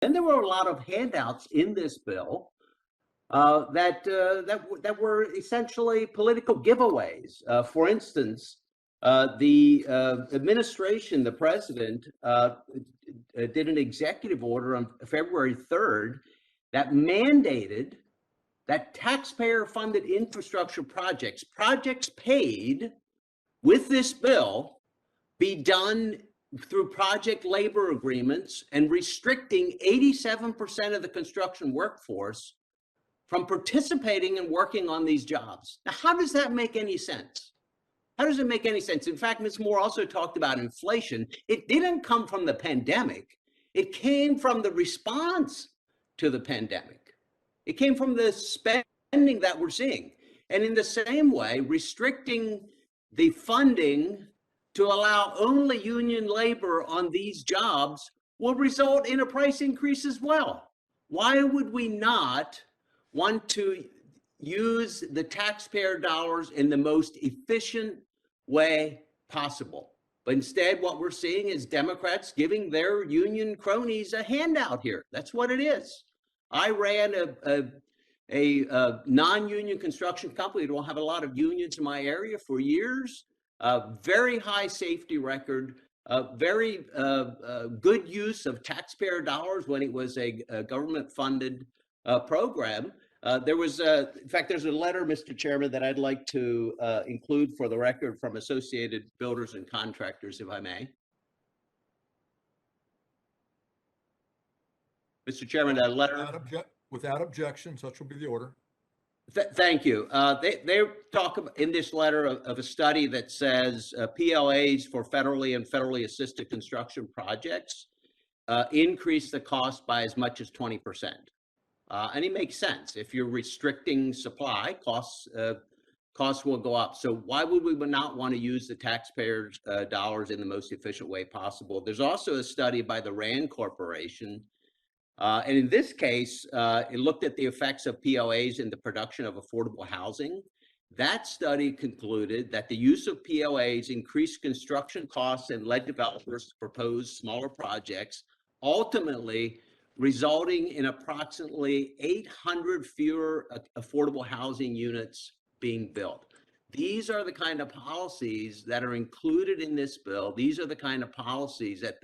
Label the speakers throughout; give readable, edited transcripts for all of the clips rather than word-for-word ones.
Speaker 1: And there were a lot of handouts in this bill that were essentially political giveaways. For instance, the administration, the president, did an executive order on February 3rd that mandated that taxpayer-funded infrastructure projects paid with this bill, be done through project labor agreements and restricting 87% of the construction workforce from participating and working on these jobs. Now, how does that make any sense? How does it make any sense? In fact, Ms. Moore also talked about inflation. It didn't come from the pandemic. It came from the response to the pandemic. It came from the spending that we're seeing. And in the same way, restricting the funding to allow only union labor on these jobs will result in a price increase as well. Why would we not want to use the taxpayer dollars in the most efficient way possible? But instead, what we're seeing is Democrats giving their union cronies a handout here. That's what it is. I ran a non-union construction company. Don't have a lot of unions in my area for years. Very high safety record, very good use of taxpayer dollars when it was a government-funded program. There was, in fact, there's a letter, Mr. Chairman, that I'd like to include for the record from Associated Builders and Contractors, if I may. Mr. Chairman, a letter.
Speaker 2: Without objection, such will be the order.
Speaker 1: Thank you. They talk in this letter of a study that says PLAs for federally and federally assisted construction projects increase the cost by as much as 20%. And it makes sense. If you're restricting supply, costs will go up. So why would we not want to use the taxpayers' dollars in the most efficient way possible? There's also a study by the RAND Corporation. And in this case, it looked at the effects of PLAs in the production of affordable housing. That study concluded that the use of PLAs increased construction costs and led developers to propose smaller projects, ultimately resulting in approximately 800 fewer affordable housing units being built. These are the kind of policies that are included in this bill. These are the kind of policies that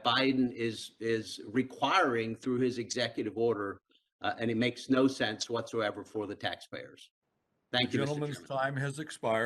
Speaker 1: Biden is requiring through his executive order, and it makes no sense whatsoever for the taxpayers. Thank you, Mr. Chairman.
Speaker 2: The gentleman's time has expired.